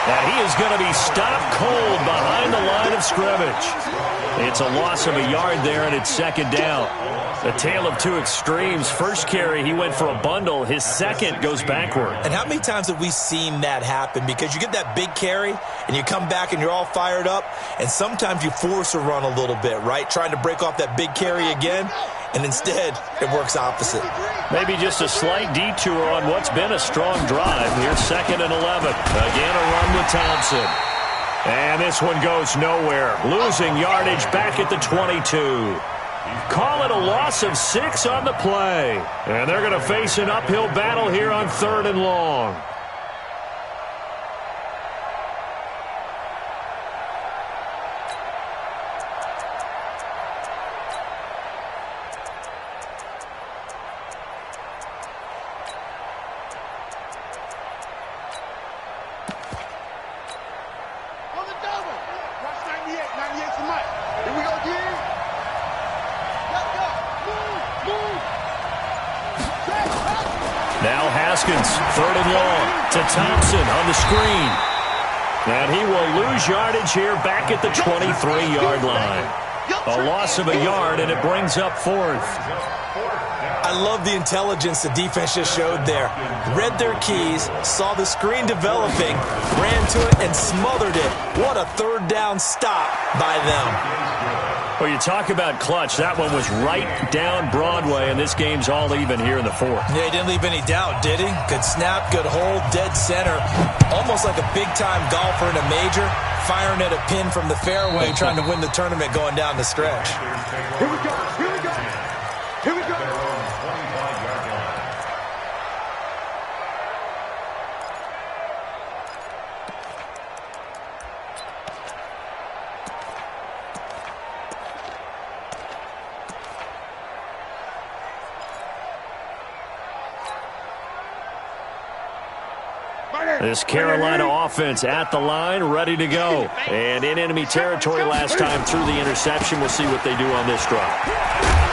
And he is going to be stopped cold behind the line of scrimmage. It's a loss of a yard there, and it's 2nd down. A tale of 2 extremes. First carry, he went for a bundle. His second goes backward. And how many times have we seen that happen? Because you get that big carry, and you come back, and you're all fired up, and sometimes you force a run a little bit, right? Trying to break off that big carry again, and instead, it works opposite. Maybe just a slight detour on what's been a strong drive. Here's 2nd and 11. Again, a run with Thompson. And this one goes nowhere. Losing yardage back at the 22. Call it a loss of 6 on the play. And they're going to face an uphill battle here on 3rd and long. Now Haskins, 3rd and long, to Thompson on the screen. And he will lose yardage here back at the 23-yard line. A loss of a yard, and it brings up 4th. I love the intelligence the defense just showed there. Read their keys, saw the screen developing, ran to it, and smothered it. What a 3rd down stop by them. Well, you talk about clutch. That one was right down Broadway, and this game's all even here in the 4th. Yeah, he didn't leave any doubt, did he? Good snap, good hold, dead center. Almost like a big-time golfer in a major, firing at a pin from the fairway, trying to win the tournament going down the stretch. Here we go, here we go, here we go. This Carolina offense at the line, ready to go. And in enemy territory last time through the interception. We'll see what they do on this drive.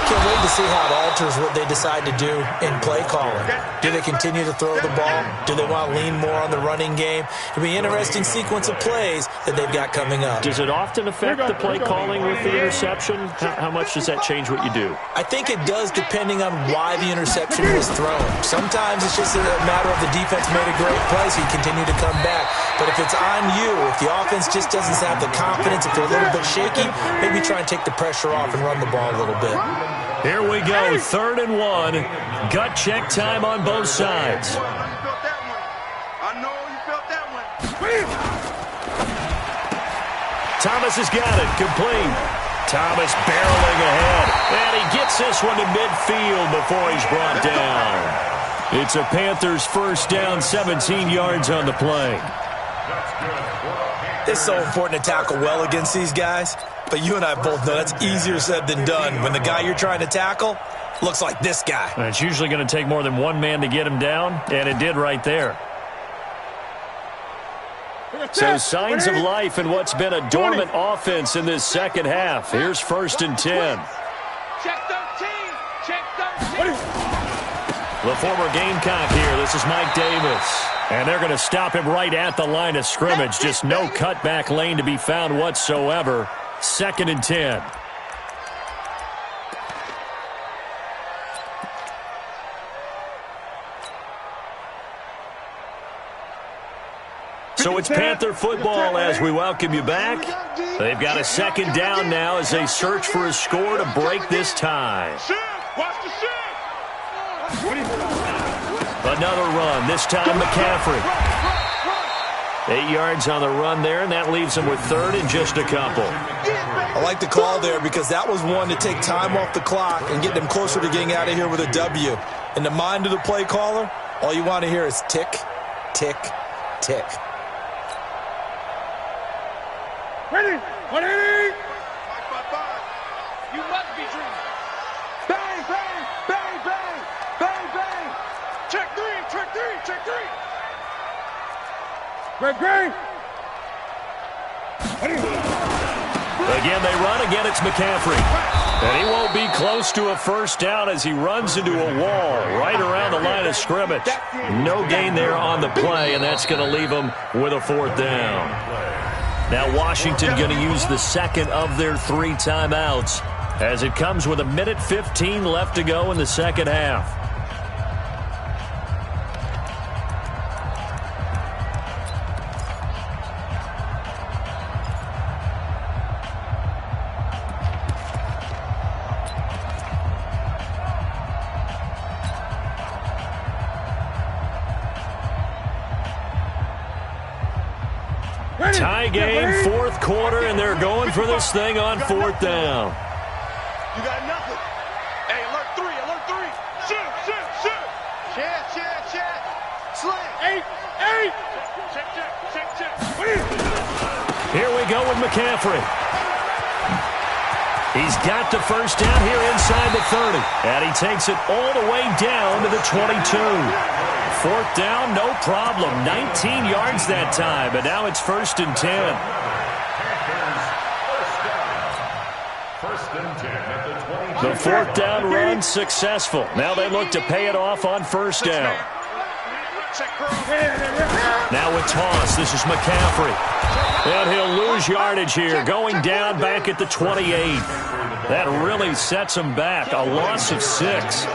Can't wait to see how it alters what they decide to do in play calling. Do they continue to throw the ball? Do they want to lean more on the running game? It'll be an interesting sequence of plays that they've got coming up. Does it often affect the play calling with the interception? How much does that change what you do? I think it does, depending on why the interception was thrown. Sometimes it's just a matter of the defense made a great play, so you continue to come back. But if it's on you, if the offense just doesn't have the confidence, if they're a little bit shaky, maybe try and take the pressure off and run the ball a little bit. Here we go, 3rd and 1. Gut check time on both sides. I know you felt that one. Thomas has got it, complete. Thomas barreling ahead, and he gets this one to midfield before he's brought down. It's a Panthers first down, 17 yards on the play. It's so important to tackle well against these guys, but you and I both know that's easier said than done when the guy you're trying to tackle looks like this guy. And it's usually going to take more than one man to get him down, and it did right there. So signs of life in what's been a dormant offense in this second half. Here's 1st and 10. Check 13. Check 13. The former Gamecock here. This is Mike Davis. And they're going to stop him right at the line of scrimmage. Just no cutback lane to be found whatsoever. 2nd and 10. So it's Panther football as we welcome you back. They've got a 2nd down now as they search for a score to break this tie. Watch the shit. Another run, this time McCaffrey. 8 yards on the run there, and that leaves them with 3rd and just a couple. I like the call there because that was one to take time off the clock and get them closer to getting out of here with a W. In the mind of the play caller, all you want to hear is tick, tick, tick. Ready? 180! You must be dreaming. Bang, bang, bang, bang, bang, bang. Check 3, check 3, check 3. Great. Again, they run. Again, it's McCaffrey. And he won't be close to a first down as he runs into a wall right around the line of scrimmage. No gain there on the play, and that's going to leave him with a 4th down. Now Washington going to use the 2nd of their 3 timeouts as it comes with 1:15 left to go in the second half. Tie game, 4th quarter, and they're going for this thing on 4th down. You got nothing. Hey, alert 3, alert 3. Shoot. Check. Sling. 8. Check. Here we go with McCaffrey. He's got the first down here inside the 30. And he takes it all the way down to the 22. 4th down, no problem. 19 yards that time, but now it's 1st and 10. The 4th down run successful. Now they look to pay it off on 1st down. Now with toss, this is McCaffrey. And he'll lose yardage here, going down back at the 28. That really sets him back, a loss of 6.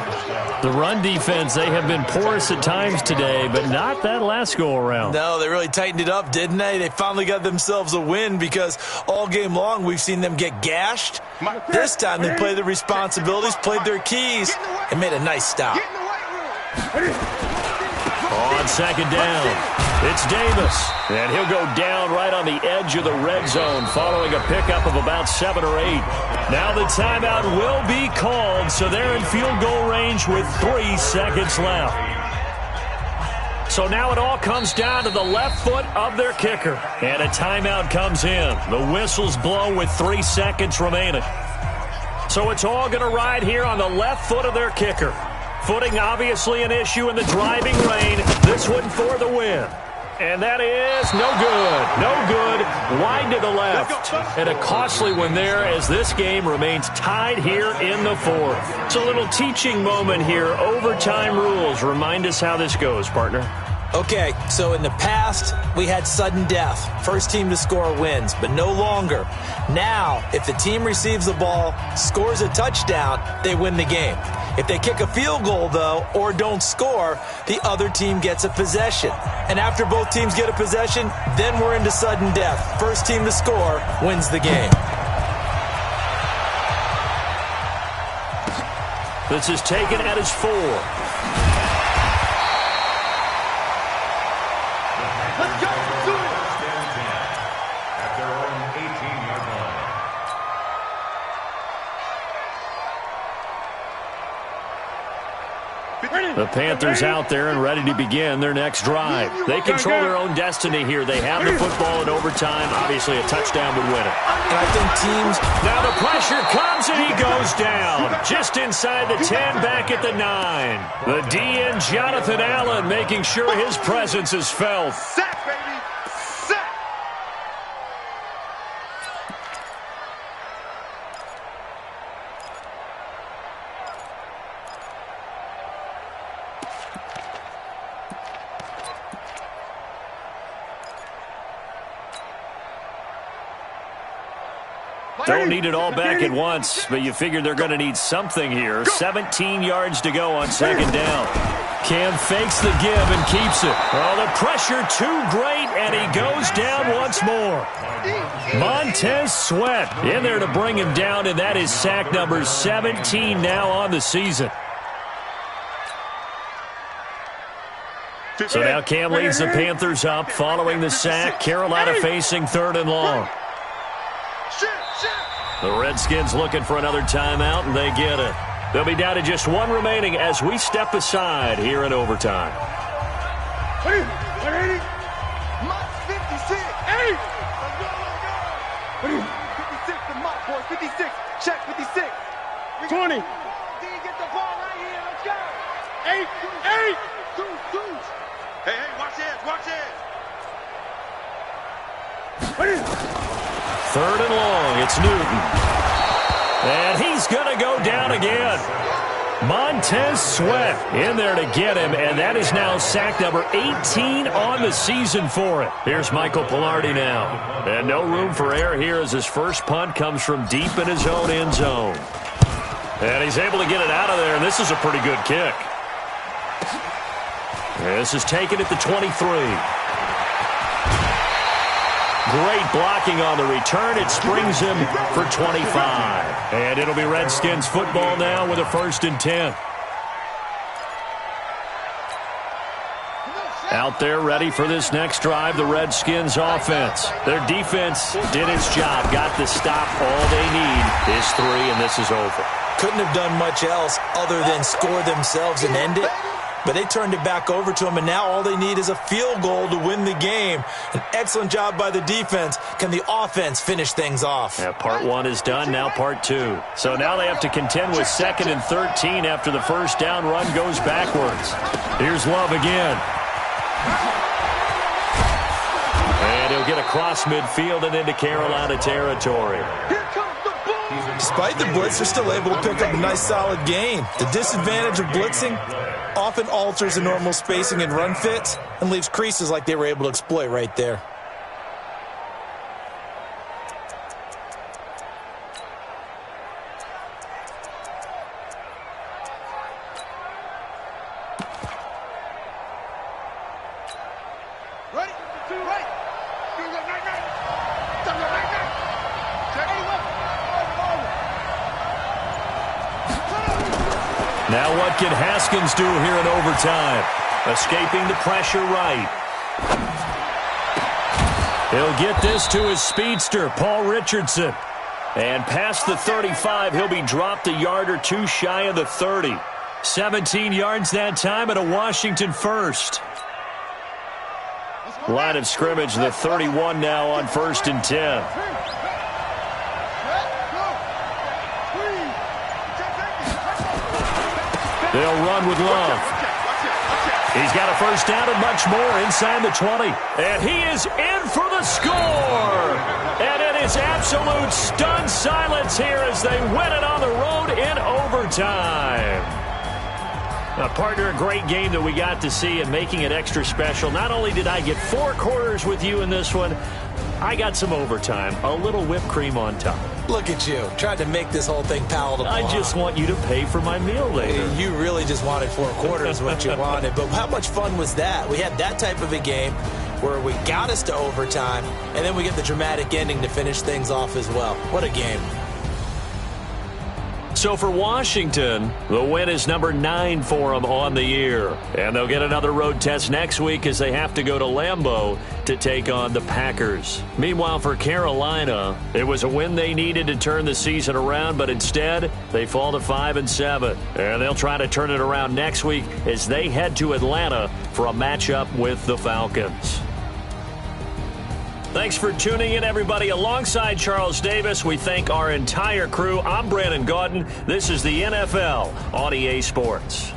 The run defense, they have been porous at times today, but not that last go-around. No, they really tightened it up, didn't they? They finally got themselves a win because all game long we've seen them get gashed. This time they played their responsibilities, played their keys, and made a nice stop. On 2nd down, it's Davis, and he'll go down right on the edge of the red zone following a pickup of about 7 or 8. Now the timeout will be called, so they're in field goal range with 3 seconds left. So now it all comes down to the left foot of their kicker, and a timeout comes in. The whistles blow with 3 seconds remaining. So it's all going to ride here on the left foot of their kicker. Footing obviously an issue in the driving rain. This one for the win. And that is no good. No good. Wide to the left. And a costly one there as this game remains tied here in the fourth. It's a little teaching moment here. Overtime rules. Remind us how this goes, partner. Okay, so in the past, we had sudden death. First team to score wins, but no longer. Now, if the team receives the ball, scores a touchdown, they win the game. If they kick a field goal, though, or don't score, the other team gets a possession. And after both teams get a possession, then we're into sudden death. First team to score wins the game. This is taken at his 4. The Panthers out there and ready to begin their next drive. They control their own destiny here. They have the football in overtime. Obviously, a touchdown would win it. And I think teams... Now the pressure comes and he goes down. Just inside the 10, back at the 9. The DN, Jonathan Allen, making sure his presence is felt. Sack, baby! Sack! Don't need it all back at once, but you figure they're going to need something here. 17 yards to go on second down. Cam fakes the give and keeps it. Oh, the pressure too great, and he goes down once more. Montez Sweat in there to bring him down, and that is sack number 17 now on the season. So now Cam leads the Panthers up following the sack. Carolina facing 3rd and long. The Redskins looking for another timeout, and they get it. They'll be down to just 1 remaining as we step aside here in overtime. 180. 56. 8. 56 to Mott, boys. 56. Check 56. 20. Get the ball right here. Let's go. 8. 8. Hey, watch this. Watch this. 3rd and long. It's Newton. And he's going to go down again. Montez Sweat in there to get him, and that is now sack number 18 on the season for it. Here's Michael Pilardi now. And no room for error here as his first punt comes from deep in his own end zone. And he's able to get it out of there, and this is a pretty good kick. This is taken at the 23. Great blocking on the return. It springs him for 25. And it'll be Redskins football now with a 1st and 10. Out there ready for this next drive, the Redskins offense. Their defense did its job, got the stop. All they need is 3, and this is over. Couldn't have done much else other than score themselves and end it. But they turned it back over to him, and now all they need is a field goal to win the game. An excellent job by the defense. Can the offense finish things off? Yeah, part 1 is done, now part 2. So now they have to contend with 2nd and 13 after the first down run goes backwards. Here's Love again. And he'll get across midfield and into Carolina territory. Despite the blitz, they're still able to pick up a nice, solid gain. The disadvantage of blitzing often alters the normal spacing and run fits and leaves creases like they were able to exploit right there. Ready? Right. Now what can Haskins do here in overtime? Escaping the pressure right. He'll get this to his speedster, Paul Richardson. And past the 35, he'll be dropped a yard or 2 shy of the 30. 17 yards that time and a Washington first. Line of scrimmage, the 31 now on 1st and 10. They'll run with Love. He's got a first down and much more inside the 20. And he is in for the score. And it is absolute stunned silence here as they win it on the road in overtime. Partner, a great game that we got to see and making it extra special. Not only did I get 4 quarters with you in this one, I got some overtime, a little whipped cream on top. Look at you, tried to make this whole thing palatable. I just want you to pay for my meal later. You really just wanted 4 quarters what you wanted. But how much fun was that? We had that type of a game where we got us to overtime, and then we get the dramatic ending to finish things off as well. What a game. So for Washington, the win is number 9 for them on the year. And they'll get another road test next week as they have to go to Lambeau to take on the Packers. Meanwhile, for Carolina, it was a win they needed to turn the season around, but instead they fall to 5-7. And they'll try to turn it around next week as they head to Atlanta for a matchup with the Falcons. Thanks for tuning in, everybody. Alongside Charles Davis, we thank our entire crew. I'm Brandon Gaudin. This is the NFL on EA Sports.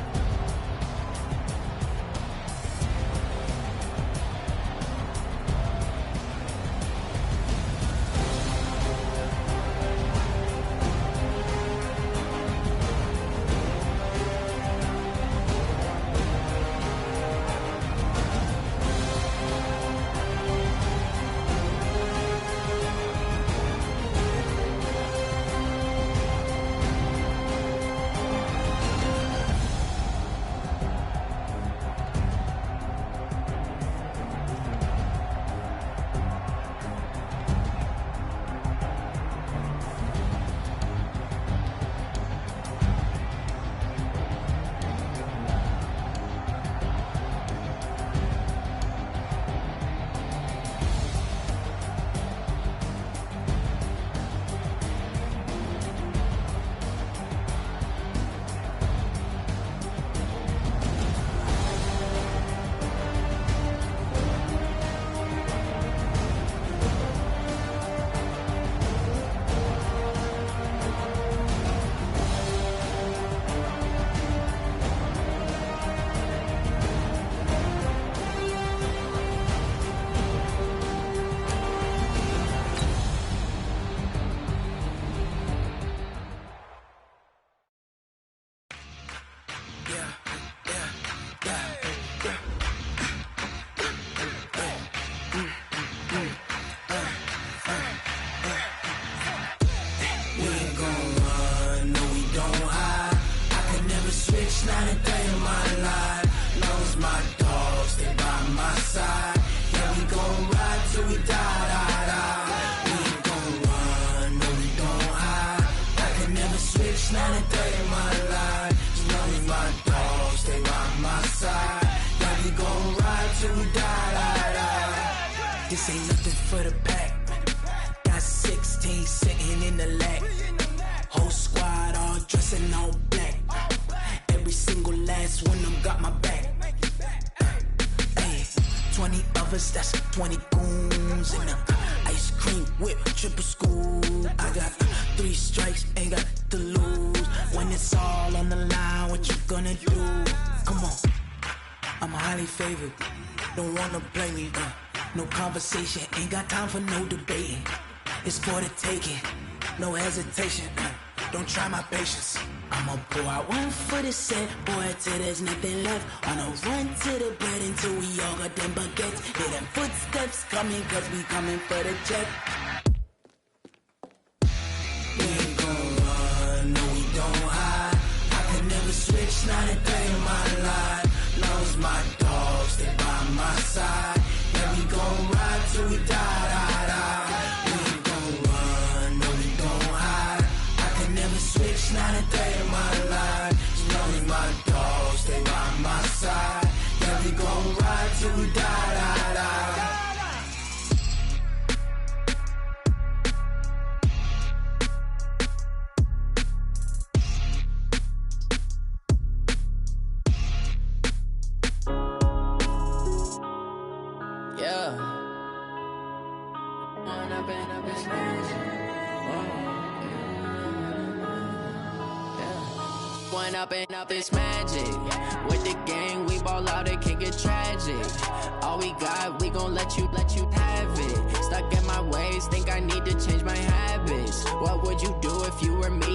This ain't nothing for the pack. Got 16 sitting in the lag. Whole squad all dressing all black. Every single last one of them got my back. Hey, 20 of us, that's 20 goons in the ice cream whip, triple scoop. I got 3 strikes, ain't got to lose. When it's all on the line, what you gonna do? Come on, I'm highly favored. Don't wanna play me, no conversation, ain't got time for no debating. It's for the taking, no hesitation. Don't try my patience. I'ma pour out one for the set, boy, till there's nothing left. On a run to the bread until we all got them baguettes. Hear them footsteps coming, cause we coming for the check. We ain't gon' run, no we don't hide. I can never switch, not a day in my life. Long as my dogs stay by my side. Yeah, we gon' ride till we die, die, die. We ain't gon' run, no we don't hide. I can never switch, not a day in my life. As long as my dogs stay by my side. Yeah, we gon' ride till we die, die, die. one up and up this magic. With the gang, we ball out, it can get tragic. All we got, we gon' let you have it. Stuck in my ways, think I need to change my habits. What would you do if you were me?